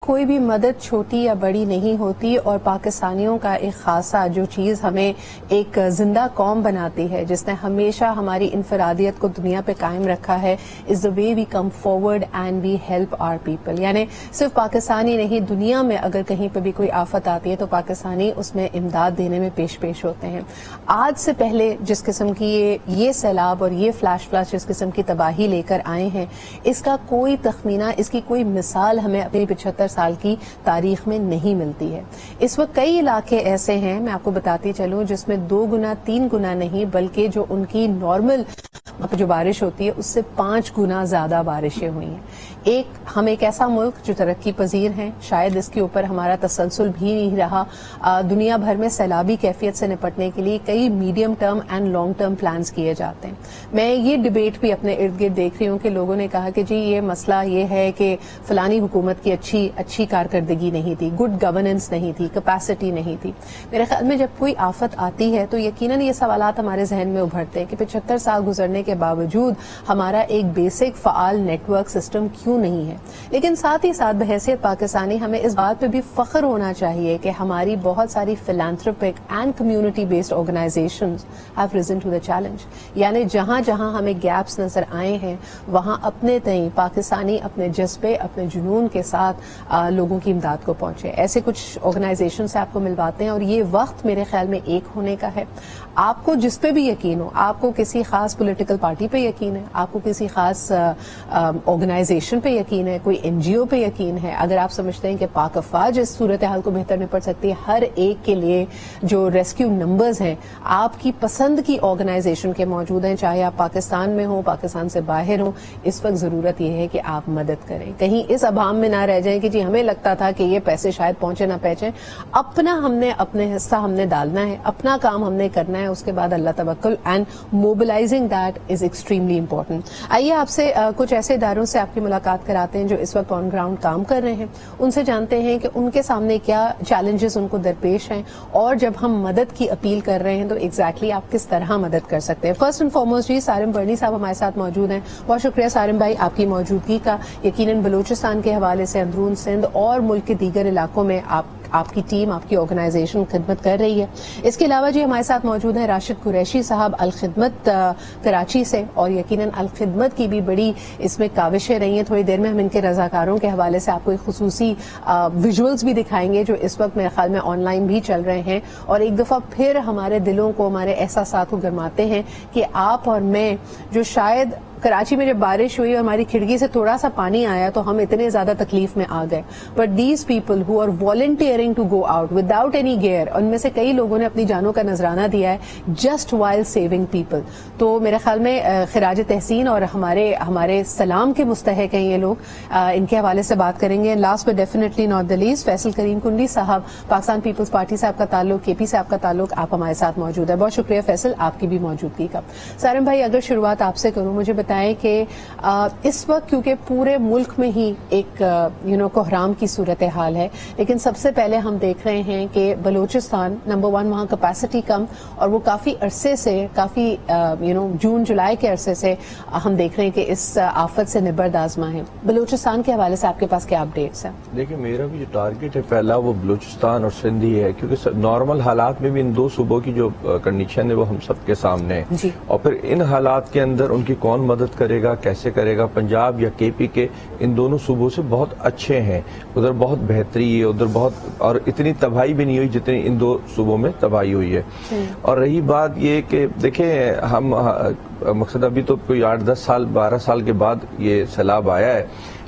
کوئی بھی مدد چھوٹی یا بڑی نہیں ہوتی، اور پاکستانیوں کا ایک خاصہ جو چیز ہمیں ایک زندہ قوم بناتی ہے، جس نے ہمیشہ ہماری انفرادیت کو دنیا پہ قائم رکھا ہے، as the way we come forward and we help our people. یعنی صرف پاکستانی نہیں، دنیا میں اگر کہیں پہ بھی کوئی آفت آتی ہے تو پاکستانی اس میں امداد دینے میں پیش ہوتے ہیں. آج سے پہلے جس قسم کی یہ سیلاب اور یہ فلیش جس قسم کی تباہی لے کر آئے ہیں، اس کا کوئی تخمینہ، اس کی کوئی مثال ہمیں اپنی 75 سال کی تاریخ میں نہیں ملتی ہے. اس وقت کئی علاقے ایسے ہیں، میں آپ کو بتاتی چلوں، جس میں 2 گنا 3 گنا نہیں بلکہ جو ان کی نارمل جو بارش ہوتی ہے اس سے 5 گنا زیادہ بارشیں ہوئی ہیں. ہم ایک ایسا ملک جو ترقی پذیر ہیں، شاید اس کے اوپر ہمارا تسلسل بھی نہیں رہا. دنیا بھر میں سیلابی کیفیت سے نپٹنے کے لیے کئی medium term and long term plans کیے جاتے ہیں. میں یہ ڈبیٹ بھی اپنے ارد گرد دیکھ رہی ہوں کہ لوگوں نے کہا کہ جی یہ مسئلہ یہ ہے کہ فلانی حکومت کی اچھی کارکردگی نہیں تھی، گڈ گورننس نہیں تھی، کیپیسٹی نہیں تھی. میرے خیال میں جب کوئی آفت آتی ہے تو یقیناً یہ سوالات ہمارے ذہن میں ابھرتے ہیں کہ 75 سال گزرنے کے باوجود ہمارا ایک بیسک فعال نیٹ ورک سسٹم کیوں نہیں ہے. لیکن ساتھ ہی ساتھ بحیثیت پاکستانی ہمیں اس بات پہ بھی فخر ہونا چاہیے کہ ہماری بہت ساری philanthropic and community based organizations have risen to the challenge. یعنی جہاں جہاں ہمیں گیپس نظر آئے ہیں وہاں اپنے تئیں پاکستانی اپنے جذبے اپنے جنون کے ساتھ لوگوں کی امداد کو پہنچے. ایسے کچھ آرگنائزیشن سے آپ کو ملواتے ہیں اور یہ وقت میرے خیال میں ایک ہونے کا ہے. آپ کو جس پہ بھی یقین ہو، آپ کو کسی خاص پولیٹیکل پارٹی پہ یقین ہے، آپ کو کسی خاص آرگنائزیشن پہ یقین ہے، کوئی NGO پہ یقین ہے، اگر آپ سمجھتے ہیں کہ پاک افواج اس صورتحال کو بہتر نپٹ سکتی ہے، ہر ایک کے لیے جو ریسکیو نمبرز ہیں آپ کی پسند کی آرگنائزیشن کے موجود ہیں، چاہے آپ پاکستان میں ہوں پاکستان سے باہر ہوں. اس وقت ضرورت یہ ہے کہ آپ مدد کریں. کہیں اس ابہام میں نہ رہ جائیں کہ جی ہمیں لگتا تھا کہ یہ پیسے شاید پہنچے نہ پہنچے. اپنے حصہ ہم نے ڈالنا ہے، اپنا کام ہم نے کرنا ہے، اس کے بعد اللہ توکل and mobilising that is extremely important. آئیے آپ سے کچھ ایسے اداروں سے آپ کی ملاقات کراتے ہیں جو اس وقت آن گراؤنڈ کام کر رہے ہیں، ان سے جانتے ہیں کہ ان کے سامنے کیا چیلنجز ان کو درپیش ہیں، اور جب ہم مدد کی اپیل کر رہے ہیں تو ایگزیکٹلی آپ کس طرح مدد کر سکتے ہیں. فرسٹ اینڈ فارموسٹ جی سارم برنی صاحب ہمارے ساتھ موجود ہیں. بہت شکریہ سارم بھائی آپ کی موجودگی کا. یقیناً بلوچستان کے حوالے سے اندرون سندھ اور ملک کے دیگر علاقوں میں آپ کی ٹیم آپ کی آرگنائزیشن خدمت کر رہی ہے. اس کے علاوہ جی ہمارے ساتھ موجود ہیں راشد قریشی صاحب الخدمت کراچی سے، اور یقیناً الخدمت کی بھی بڑی اس میں کاوشیں رہی ہیں. تھوڑی دیر میں ہم ان کے رضاکاروں کے حوالے سے آپ کو ایک خصوصی ویژولز بھی دکھائیں گے جو اس وقت میرے خیال میں آن لائن بھی چل رہے ہیں، اور ایک دفعہ پھر ہمارے دلوں کو ہمارے احساسات کو گرماتے ہیں کہ آپ اور میں جو شاید کراچی میں جب بارش ہوئی اور ہماری کھڑکی سے تھوڑا سا پانی آیا تو ہم اتنے زیادہ تکلیف میں آ گئے، but these people who are volunteering to go out without any fear, ان میں سے کئی لوگوں نے اپنی جانوں کا نذرانہ دیا ہے جسٹ وائل سیونگ پیپل. تو میرے خیال میں خراج تحسین اور ہمارے سلام کے مستحق ہیں یہ لوگ. ان کے حوالے سے بات کریں گے. Last but definitely not the least Faisal Karim Kundi Sahib, Pakistan Peoples party سے آپ کا تعلق، KP سے آپ کا تعلق، آپ ہمارے ساتھ موجود ہے. بہت شکریہ فیصل آپ کی بھی موجودگی کا. سارم بھائی اگر شروعات آپ سے کروں، مجھے بتائیں کہ اس وقت کیونکہ پورے ملک میں ہی ایک کوحرام کی صورتحال ہے، لیکن سب سے پہلے ہم دیکھ رہے ہیں کہ بلوچستان نمبر 1 وہاں کیپیسٹی کم، اور وہ کافی عرصے سے کافی جون جولائی کے عرصے سے ہم دیکھ رہے ہیں کہ اس آفت سے نبرد آزما ہے. بلوچستان کے حوالے سے آپ کے پاس کیا اپڈیٹس ہیں؟ دیکھیں میرا بھی جو ٹارگٹ ہے پہلا وہ بلوچستان اور سندھ ہی ہے، کیونکہ نارمل حالات میں بھی ان 2 صوبوں کی جو کنڈیشن ہے وہ ہم سب کے سامنے ہے جی. اور پھر ان حالات کے اندر ان کی کون مدد کرے گا، کیسے کرے گا. پنجاب یا KP کے ان دونوں صوبوں سے بہت اچھے ہیں، ادھر بہت بہتری ہے، ادھر بہت، اور اتنی تباہی بھی نہیں ہوئی جتنی ان 2 صوبوں میں تباہی ہوئی ہے. اور رہی بات یہ کہ دیکھیں ہم مقصد ابھی تو کوئی 8-10 سال 12 سال کے بعد یہ سیلاب آیا ہے،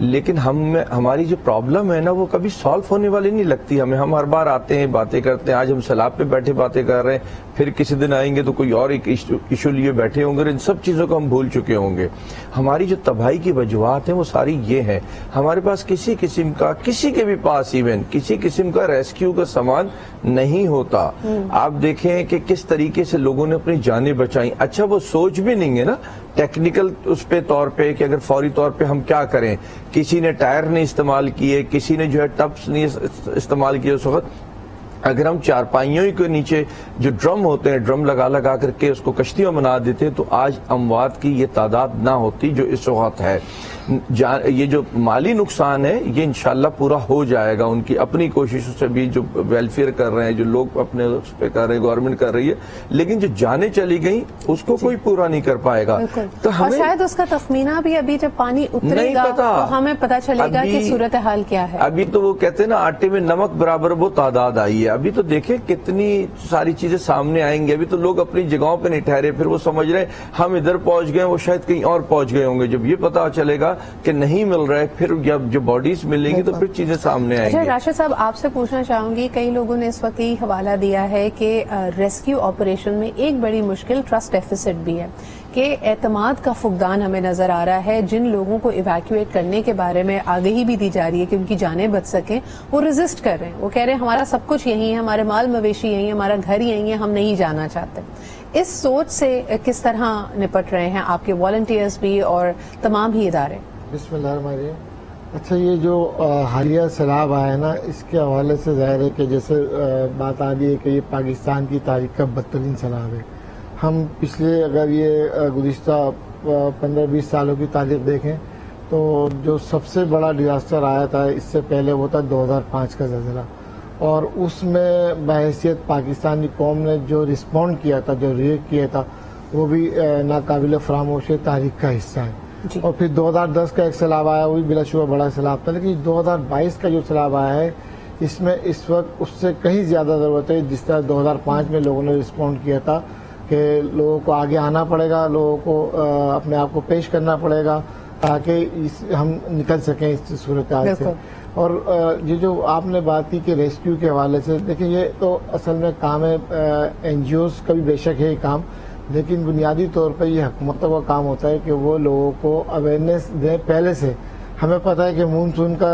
لیکن ہماری جو پرابلم ہے نا وہ کبھی سالو ہونے والی نہیں لگتی ہمیں. ہم ہر بار آتے ہیں باتیں کرتے ہیں، آج ہم سیلاب پہ بیٹھے باتیں کر رہے ہیں، پھر کسی دن آئیں گے تو کوئی اور ایک ایشو لیے بیٹھے ہوں گے، ان سب چیزوں کو ہم بھول چکے ہوں گے. ہماری جو تباہی کی وجوہات ہیں وہ ساری یہ ہیں، ہمارے پاس کسی قسم کا، کسی کے بھی پاس ایون کسی قسم کا ریسکیو کا سامان نہیں ہوتا. آپ دیکھیں کہ کس طریقے سے لوگوں نے اپنی جانیں بچائیں. اچھا وہ سوچ بھی نہیں ہے نا ٹیکنیکل اس پہ طور پہ کہ اگر فوری طور پہ ہم کیا کریں. کسی نے ٹائر نہیں استعمال کیے، کسی نے جو ہے ٹبس نہیں استعمال کیے اس وقت. اگر ہم چارپائیوں کے نیچے جو ڈرم ہوتے ہیں ڈرم لگا لگا کر کے اس کو کشتیاں بنا دیتے تو آج اموات کی یہ تعداد نہ ہوتی جو اس وقت ہے. یہ جو مالی نقصان ہے یہ انشاءاللہ پورا ہو جائے گا ان کی اپنی کوششوں سے بھی, جو ویلفیئر کر رہے ہیں, جو لوگ اپنے اس پہ کر رہے ہیں, گورنمنٹ کر رہی ہے, لیکن جو جانیں چلی گئیں اس کو کوئی پورا نہیں کر پائے گا. تو ہمیں شاید اس کا تخمینہ بھی ابھی جب پانی اترے گا تو ہمیں پتہ چلے گا کہ صورتحال کیا ہے. ابھی تو وہ کہتے ہیں نا آٹے میں نمک برابر وہ تعداد آئی ہے. ابھی تو دیکھیں کتنی ساری چیزیں سامنے آئیں گی. ابھی تو لوگ اپنی جگہوں پہ نہیں ٹھہرے, پھر وہ سمجھ رہے ہیں ہم ادھر پہنچ گئے, وہ شاید کہیں اور پہنچ گئے ہوں گے. جب یہ پتا چلے گا کہ نہیں مل رہا ہے, پھر جب جو باڈیز ملیں گی تو پھر چیزیں سامنے آئیں گی. راشد صاحب آپ سے پوچھنا چاہوں گی, کئی لوگوں نے اس وقت یہ حوالہ دیا ہے کہ ریسکیو آپریشن میں ایک بڑی مشکل ٹرسٹ ڈیفیسٹ بھی ہے, کہ اعتماد کا فقدان ہمیں نظر آ رہا ہے. جن لوگوں کو ایویکویٹ کرنے کے بارے میں آگہی بھی دی جا رہی ہے کہ ان کی جانیں بچ سکیں, وہ ریزسٹ کر رہے ہیں. وہ کہہ رہے ہیں ہمارا سب کچھ یہیں ہے, ہمارے مال مویشی یہیں, ہمارا گھر یہیں ہے, ہم نہیں جانا چاہتے. اس سوچ سے کس طرح نپٹ رہے ہیں آپ کے والنٹیئرز بھی اور تمام ہی ادارے؟ بسم اللہ الرحمن الرحیم. اچھا, یہ جو حالیہ سیلاب آیا ہے نا, اس کے حوالے سے ظاہر ہے کہ جیسے بات آ رہی ہے کہ یہ پاکستان کی تاریخ کا بدترین سیلاب ہے. ہم پچھلے اگر یہ گزشتہ 15-20 سالوں کی تاریخ دیکھیں تو جو سب سے بڑا ڈیزاسٹر آیا تھا اس سے پہلے وہ تھا 2005 کا زلزلہ, اور اس میں بحیثیت پاکستانی قوم نے جو رسپونڈ کیا تھا, جو ریئیکٹ کیا تھا, وہ بھی ناقابل فراموش تاریخ کا حصہ ہے. اور پھر 2010 کا ایک سیلاب آیا, وہ بھی بلا شبہ بڑا سیلاب تھا, لیکن 2022 کا جو سیلاب آیا ہے اس میں اس وقت اس سے کہیں زیادہ ضرورت ہے. جس طرح 2005 میں لوگوں نے رسپونڈ کیا تھا کہ لوگوں کو آگے آنا پڑے گا, لوگوں کو اپنے آپ کو پیش کرنا پڑے گا تاکہ ہم نکل سکیں اس صورتحال سے. اور یہ جو آپ نے بات کی کہ ریسکیو کے حوالے سے, دیکھیں یہ تو اصل میں کام ہے این جی اوز کا بھی بے شک ہے یہ کام, لیکن بنیادی طور پر یہ حکومتوں کا کام ہوتا ہے کہ وہ لوگوں کو اویئرنیس دیں پہلے سے. ہمیں پتہ ہے کہ مونسون کا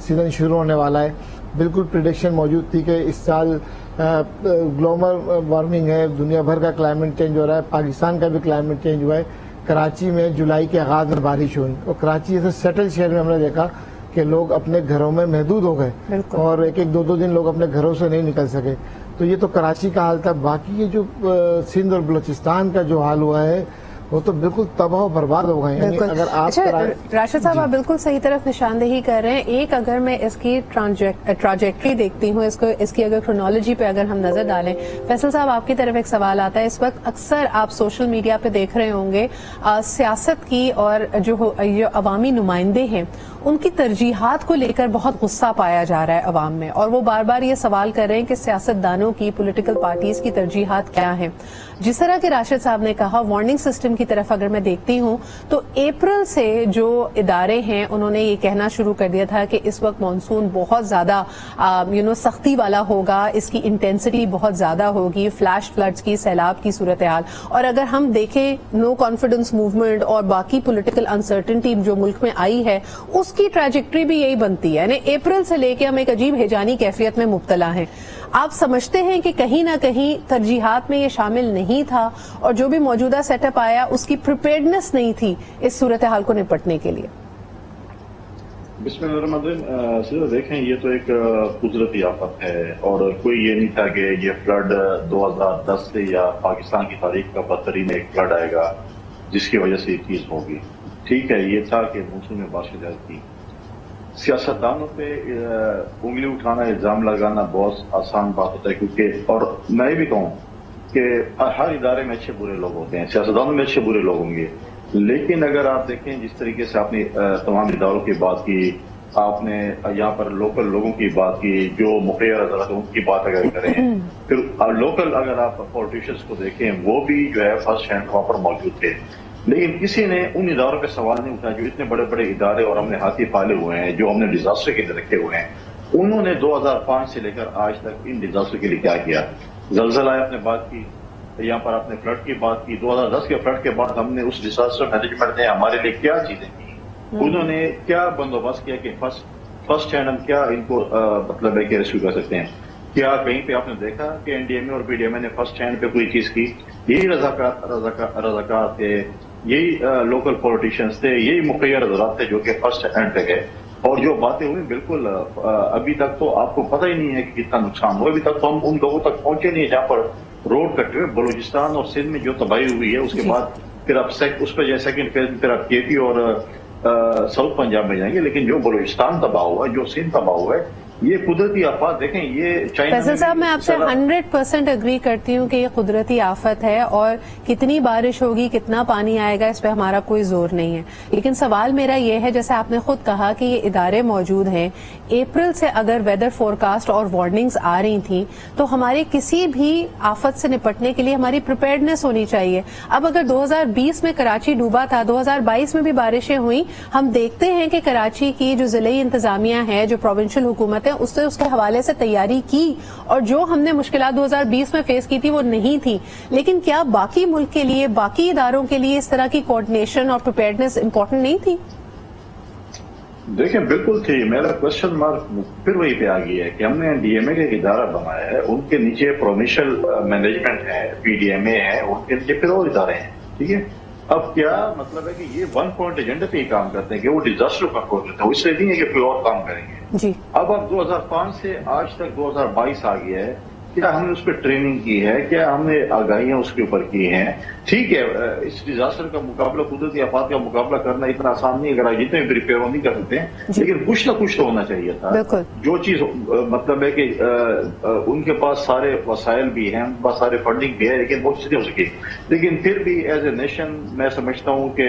سیزن شروع ہونے والا ہے, بالکل پریڈکشن موجود تھی کہ اس سال گلوبل وارمنگ ہے, دنیا بھر کا کلائمیٹ چینج ہو رہا ہے, پاکستان کا بھی کلائمیٹ چینج ہوا ہے. کراچی میں جولائی کے آغاز میں بارش ہوئی, اور کراچی جیسے سیٹل شہر میں ہم نے دیکھا کہ لوگ اپنے گھروں میں محدود ہو گئے اور ایک ایک 2 دن لوگ اپنے گھروں سے نہیں نکل سکے. تو یہ تو کراچی کا حال تھا. باقی یہ جو سندھ اور بلوچستان کا جو حال ہوا ہے وہ تو بالکل تباہ و برباد ہو گئے. یعنی اگر آپ راشد صاحب آپ بالکل صحیح طرف نشاندہی کر رہے ہیں. ایک اگر میں اس کی ٹراجیکٹری دیکھتی ہوں, اس کی اگر کرونالوجی پہ اگر ہم نظر ڈالیں, فیصل صاحب آپ کی طرف ایک سوال آتا ہے. اس وقت اکثر آپ سوشل میڈیا پہ دیکھ رہے ہوں گے سیاست کی اور جو عوامی نمائندے ہیں ان کی ترجیحات کو لے کر بہت غصہ پایا جا رہا ہے عوام میں, اور وہ بار بار یہ سوال کر رہے ہیں کہ سیاستدانوں کی, پولیٹیکل پارٹیز کی ترجیحات کیا ہیں. جس طرح کہ راشد صاحب نے کہا, وارننگ سسٹم کی طرف اگر میں دیکھتی ہوں تو اپریل سے جو ادارے ہیں انہوں نے یہ کہنا شروع کر دیا تھا کہ اس وقت مانسون بہت زیادہ سختی والا ہوگا, اس کی انٹینسٹی بہت زیادہ ہوگی, فلیش فلڈز کی, سیلاب کی صورتحال. اور اگر ہم دیکھیں نو کانفیڈنس موومنٹ اور باقی پولیٹیکل انسرٹنٹی جو ملک میں آئی ہے اس کی ٹریجیکٹری بھی یہی بنتی ہے. یعنی اپریل سے لے کے ہم ایک عجیب ہیجانی کیفیت میں مبتلا ہیں. آپ سمجھتے ہیں کہ کہیں نہ کہیں ترجیحات میں یہ شامل نہیں تھا, اور جو بھی موجودہ سیٹ اپ آیا اس کی پریپیئرڈنس نہیں تھی اس صورتحال کو نپٹنے کے لیے؟ بسم اللہ الرحمن الرحیم. سیدھا دیکھیں یہ تو ایک قدرتی آفت ہے, اور کوئی یہ نہیں تھا کہ یہ فلڈ 2010 سے یا پاکستان کی تاریخ کا بدترین ایک فلڈ آئے گا جس کی وجہ سے یہ چیز ہوگی. ٹھیک ہے, یہ تھا کہ مونسون میں بارشیں زیادہ تھی. سیاستدانوں پہ انگلی اٹھانا, الزام لگانا بہت آسان بات ہوتا ہے, کیونکہ اور میں بھی کہوں کہ ہر ادارے میں اچھے برے لوگ ہوتے ہیں, سیاستدانوں میں اچھے برے لوگ ہوں گے, لیکن اگر آپ دیکھیں جس طریقے سے آپ نے تمام اداروں کی بات کی, آپ نے یہاں پر لوکل لوگوں کی بات کی, جو مخیر حضرات ان کی بات اگر کریں, پھر لوکل اگر آپ پولیٹیشنز کو دیکھیں وہ بھی جو ہے فرسٹ ہینڈ وہاں پر موجود تھے, لیکن کسی نے ان اداروں پہ سوال نہیں اٹھایا جو اتنے بڑے بڑے ادارے اور ہم نے ہاتھی پالے ہوئے ہیں, جو ہم نے ڈیزاسٹر کے لیے رکھے ہوئے ہیں. انہوں نے 2005 سے لے کر آج تک ان ڈیزاسٹر کے لیے کیا کیا؟ زلزلہ آپ نے بات کی, یہاں پر آپ نے فلڈ کی بات کی. 2010 کے فلڈ کے بعد ہم نے اس ڈیزاسٹر مینجمنٹ نے ہمارے لیے کیا چیزیں کی, انہوں نے کیا بندوبست کیا کہ فرسٹ ہینڈ ہم کیا ان کو مطلب ہے کہ ریسکیو کر سکتے ہیں. کیا کہیں پہ آپ نے دیکھا کہ این ڈی ایم اے اور پی ڈی ایم اے نے فرسٹ ہینڈ پہ کوئی چیز کی؟ یہی رضاکار تھے, یہی لوکل پولیٹیشنز تھے, یہی مخیر حضرات تھے جو کہ فرسٹ ہینڈ پہ گئے, اور جو باتیں ہوئی بالکل ابھی تک تو آپ کو پتہ ہی نہیں ہے کہ کتنا نقصان ہوا. ابھی تک تو ہم ان لوگوں تک پہنچے نہیں جہاں پر روڈ کٹے ہوئے. بلوچستان اور سندھ میں جو تباہی ہوئی ہے اس کے بعد پھر آپ اس پہ جو سیکنڈ فیز میں پھر آپ کے پی اور ساؤتھ پنجاب میں جائیں گے. لیکن جو بلوچستان تباہ ہوا ہے, جو سندھ تباہ ہوا ہے, یہ قدرتی آفات دیکھیں. یہ فیصل صاحب میں آپ سے 100% اگری کرتی ہوں کہ یہ قدرتی آفت ہے اور کتنی بارش ہوگی, کتنا پانی آئے گا, اس پہ ہمارا کوئی زور نہیں ہے. لیکن سوال میرا یہ ہے, جیسے آپ نے خود کہا کہ یہ ادارے موجود ہیں, اپریل سے اگر ویدر فورکاسٹ اور وارننگز آ رہی تھیں تو ہمارے کسی بھی آفت سے نپٹنے کے لیے ہماری پریپیئرڈنیس ہونی چاہیے. اب اگر 2020 میں کراچی ڈوبا تھا, 2022 میں بھی بارشیں ہوئیں, ہم دیکھتے ہیں کہ کراچی کی جو ضلعی انتظامیہ ہے, جو پروونشل حکومت ہے, اس کے حوالے سے تیاری کی, اور جو ہم نے مشکلات 2020 میں فیس کی تھی وہ نہیں تھی. لیکن کیا باقی ملک کے لیے, باقی اداروں کے لیے اس طرح کی کوآرڈینیشن اور پریپیئرڈنیس امپورٹنٹ نہیں تھی؟ دیکھیں بالکل تھی. میرا کوشچن مارک پھر وہی پہ آ گئی ہے کہ ہم نے ڈی ایم اے کا ایک ادارہ بنایا ہے, ان کے نیچے پروونشل مینجمنٹ ہے, پی ڈی ایم اے ہے, ان کے نیچے پھر اور ادارے ہیں. ٹھیک ہے, اب کیا مطلب ہے کہ یہ ون پوائنٹ ایجنڈے پہ ہی کام کرتے ہیں کہ وہ ڈیزاسٹر کنٹرول کرتے ہیں, اس لیے نہیں ہے کہ کوئی اور کام کریں گے جی. اب 2005 سے آج تک 2022 آ گیا ہے, کیا ہم نے اس پہ ٹریننگ کی ہے, کیا ہم نے آگاہیاں اس کے اوپر کی ہیں؟ ٹھیک ہے, اس ڈیزاسٹر کا مقابلہ, قدرتی آفات کا مقابلہ کرنا اتنا آسان نہیں, اگر جتنے بھی پریپیئر نہیں کر سکتے ہیں, لیکن کچھ نہ کچھ تو ہونا چاہیے تھا. جو چیز مطلب ہے کہ ان کے پاس سارے وسائل بھی ہیں, ان کے پاس سارے فنڈنگ بھی ہے, لیکن وہ چیزیں ہو سکی. لیکن پھر بھی ایز اے نیشن میں سمجھتا ہوں کہ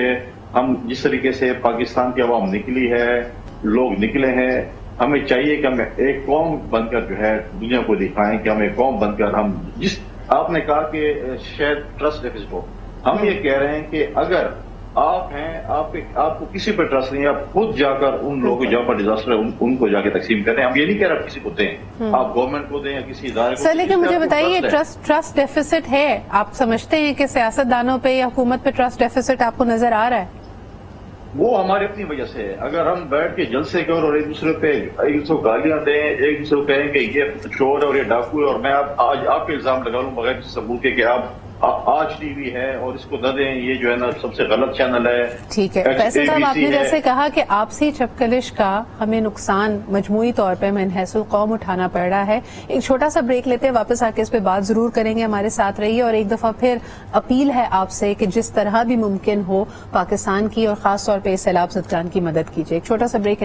ہم جس طریقے سے پاکستان کی عوام نکلی ہے, لوگ نکلے ہیں, ہمیں چاہیے کہ ہم ایک قوم بن کر جو ہے دنیا کو دکھائیں کہ ہم ایک قوم بن کر ہم جس آپ نے کہا کہ شاید ٹرسٹ ڈیفیسٹ ہو, ہم یہ کہہ رہے ہیں کہ اگر آپ ہیں, آپ کو کسی پہ ٹرسٹ نہیں, آپ خود جا کر ان لوگوں جہاں پر ڈیزاسٹر ہے ان کو جا کے تقسیم کریں. ہم یہ نہیں کہہ رہے آپ کسی کو دیں, آپ گورنمنٹ کو دیں یا کسی ادارے کو. سر لیکن مجھے بتائیے, ٹرسٹ ڈیفیسٹ ہے, آپ سمجھتے ہیں کہ سیاست دانوں پہ یا حکومت پہ ٹرسٹ ڈیفیسٹ آپ کو نظر آ رہا ہے؟ وہ ہماری اپنی وجہ سے ہے. اگر ہم بیٹھ کے جلسے کریں اور ایک دوسرے کو گالیاں دیں, ایک دوسرے کو کہیں کہ یہ چور ہے اور یہ ڈاکو ہے, اور میں آج آپ پہ الزام لگا لوں بغیر کسی ثبوت کے کہ آپ آج ٹی وی ہے اور اس کو نہ دیں, یہ جو ہے نا سب سے غلط چینل ہے. ٹھیک ہے فیصل صاحب, آپ نے جیسے کہا کہ آپسی چپکلش کا ہمیں نقصان مجموعی طور پہ من حیث القوم اٹھانا پڑ رہا ہے. ایک چھوٹا سا بریک لیتے ہیں, واپس آ کے اس پہ بات ضرور کریں گے. ہمارے ساتھ رہیے, اور ایک دفعہ پھر اپیل ہے آپ سے کہ جس طرح بھی ممکن ہو پاکستان کی اور خاص طور پہ سیلاب زدگان کی مدد کیجیے. ایک چھوٹا سا بریک